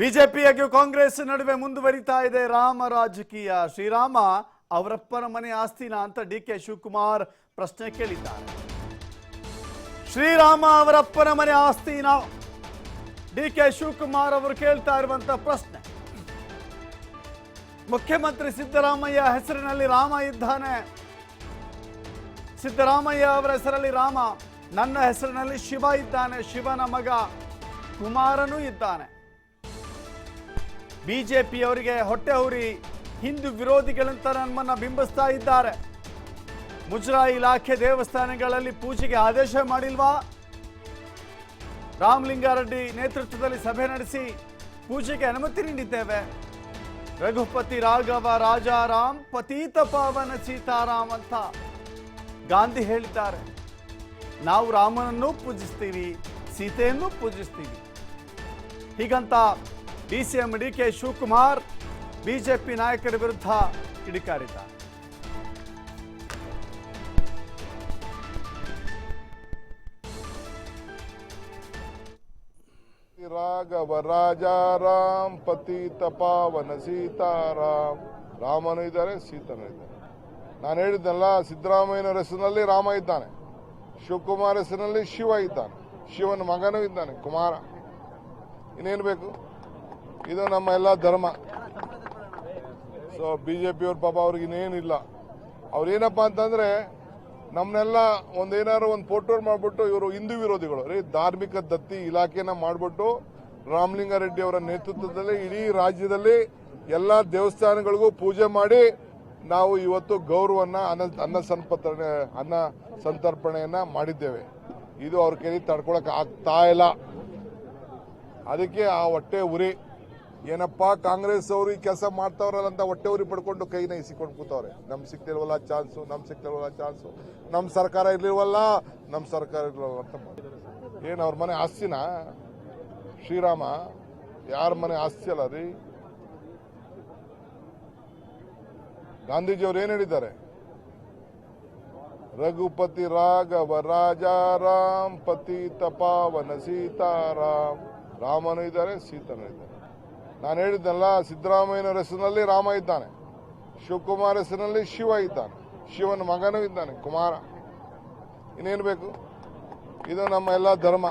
BJP ಹಾಗೂ ಕಾಂಗ್ರೆಸ್ ನಡುವೆ ಮುಂದುವರಿತಾ ಇದೆ ರಾಮ ರಾಜಕೀಯ. ಶ್ರೀರಾಮ ಅವರಪ್ಪನ ಮನೆ ಆಸ್ತಿನ ಅಂತ ಡಿಕೆ ಶಿವಕುಮಾರ್ ಪ್ರಶ್ನೆ ಕೇಳಿದ್ದಾರೆ. ಶ್ರೀರಾಮ ಅವರಪ್ಪನ ಮನೆ ಆಸ್ತಿನ ಡಿಕೆ ಶಿವಕುಮಾರ್ ಅವರು ಕೇಳ್ತಾ ಇರುವಂತ ಪ್ರಶ್ನೆ. ಮುಖ್ಯಮಂತ್ರಿ ಸಿದ್ದರಾಮಯ್ಯ ಹೆಸರಿನಲ್ಲಿ ರಾಮ ಇದ್ದಾನೆ. ಸಿದ್ದರಾಮಯ್ಯ ಅವರ ಹೆಸರಲ್ಲಿ ರಾಮ, ನನ್ನ ಹೆಸರಿನಲ್ಲಿ ಶಿವ ಇದ್ದಾನೆ, ಶಿವನ ಮಗ ಕುಮಾರನೂ ಇದ್ದಾನೆ. ಬಿಜೆಪಿಯವರಿಗೆ ಹೊಟ್ಟೆ ಉರಿ ಹಿಂದೂ ವಿರೋಧಿಗಳಂತ ನಮ್ಮನ್ನ ಬಿಂಬಿಸ್ತಾ ಇದ್ದಾರೆ. ಮುಜರಾಯಿ ಇಲಾಖೆ ದೇವಸ್ಥಾನಗಳಲ್ಲಿ ಪೂಜೆಗೆ ಆದೇಶ ಮಾಡಿಲ್ವಾ? ರಾಮಲಿಂಗಾರೆಡ್ಡಿ ನೇತೃತ್ವದಲ್ಲಿ ಸಭೆ ನಡೆಸಿ ಪೂಜೆಗೆ ಅನುಮತಿ ನೀಡಿದ್ದೇವೆ. ರಘುಪತಿ ರಾಘವ ರಾಜಾರಾಮ್ ಪತೀತ ಪಾವನ ಸೀತಾರಾಮ್ ಅಂತ ಗಾಂಧಿ ಹೇಳಿದ್ದಾರೆ. ನಾವು ರಾಮನನ್ನು ಪೂಜಿಸ್ತೀವಿ, ಸೀತೆಯನ್ನು ಪೂಜಿಸ್ತೀವಿ. ಹೀಗಂತ ಡಿಸಿಎಂ ಡಿಕೆ ಶಿವಕುಮಾರ್ ಬಿಜೆಪಿ ನಾಯಕರ ವಿರುದ್ಧ ಕಿಡಿಕಾರಿದ್ದಾರೆ. ರಾಘವ ರಾಜಾರಾಮ್ ಪತೀತ ಪಾವನ ಸೀತಾರಾಮ್. ರಾಮನೂ ಇದ್ದಾರೆ, ಸೀತನೂ ಇದ್ದಾರೆ. ನಾನು ಹೇಳಿದ್ದೆಲ್ಲ, ಸಿದ್ದರಾಮಯ್ಯನವರ ಹೆಸರಿನಲ್ಲಿ ರಾಮ ಇದ್ದಾನೆ, ಶಿವಕುಮಾರ್ ಹೆಸರಿನಲ್ಲಿ ಶಿವ ಇದ್ದಾನೆ, ಶಿವನ ಮಗನೂ ಇದ್ದಾನೆ ಕುಮಾರ. ಇನ್ನೇನು ಬೇಕು? ಇದು ನಮ್ಮ ಎಲ್ಲ ಧರ್ಮ. ಸೊ ಬಿಜೆಪಿಯವ್ರ ಪಾಪ ಅವ್ರಿಗೆ ಇನ್ನೇನಿಲ್ಲ. ಅವ್ರೇನಪ್ಪ ಅಂತಂದ್ರೆ ನಮ್ಮನ್ನೆಲ್ಲ ಏನಾದ್ರು ಒಂದು ಫೋಟೋ ಮಾಡಿಬಿಟ್ಟು ಇವರು ಹಿಂದೂ ವಿರೋಧಿಗಳು ರೀ, ಧಾರ್ಮಿಕ ದತ್ತಿ ಇಲಾಖೆನ ಮಾಡಿಬಿಟ್ಟು ರಾಮಲಿಂಗಾರೆಡ್ಡಿ ಅವರ ನೇತೃತ್ವದಲ್ಲಿ ಇಡೀ ರಾಜ್ಯದಲ್ಲಿ ಎಲ್ಲ ದೇವಸ್ಥಾನಗಳಿಗೂ ಪೂಜೆ ಮಾಡಿ ನಾವು ಇವತ್ತು ಗೌರವನ್ನ ಅನ್ನ ಸಂತರ್ಪಣೆಯನ್ನ ಮಾಡಿದ್ದೇವೆ. ಇದು ಅವ್ರ ಕೈಲಿ ತಡ್ಕೊಳಕ್ ಆಗ್ತಾ ಇಲ್ಲ. ಅದಕ್ಕೆ ಆ ಹೊಟ್ಟೆ ಉರಿ ಏನಪ್ಪಾ, ಕಾಂಗ್ರೆಸ್ ಅವರು ಈ ಕೆಲಸ ಮಾಡ್ತಾವ್ರಲ್ಲ ಅಂತ ಹೊಟ್ಟೆ ಉರಿ ಪಡ್ಕೊಂಡು ಕೈನ ಇಸಿಕೊಂಡು ಕೂತವ್ರೆ. ನಮ್ ಸಿಕ್ತಿಲ್ವಲ್ಲ ಚಾನ್ಸು, ನಮ್ ಸರ್ಕಾರ ಇರ್ಲಿಲ್ವಲ್ಲ ಅಂತ. ಏನ್ ಅವ್ರ ಮನೆ ಆಸ್ತಿನ? ಶ್ರೀರಾಮ ಯಾರ ಮನೆ ಆಸ್ತಿ ಅಲ್ಲ ರೀ. ಗಾಂಧೀಜಿಯವರು ಏನ್ ಹೇಳಿದ್ದಾರೆ? ರಘುಪತಿ ರಾಘವ ರಾಜಾರಾಮ್ ಪತೀತ ಪಾವನ ಸೀತಾರಾಮ್. ರಾಮನೂ ಇದ್ದಾರೆ, ಸೀತನೂ ಇದ್ದಾರೆ. ನಾನು ಹೇಳಿದ್ದೆಲ್ಲ, ಸಿದ್ದರಾಮಯ್ಯನವರ ಹೆಸರಿನಲ್ಲಿ ರಾಮ ಇದ್ದಾನೆ, ಶಿವಕುಮಾರ್ ಹೆಸರಿನಲ್ಲಿ ಶಿವ ಇದ್ದಾನೆ, ಶಿವನ ಮಗನೂ ಇದ್ದಾನೆ ಕುಮಾರ. ಇನ್ನೇನು ಬೇಕು? ಇದು ನಮ್ಮ ಎಲ್ಲ ಧರ್ಮ.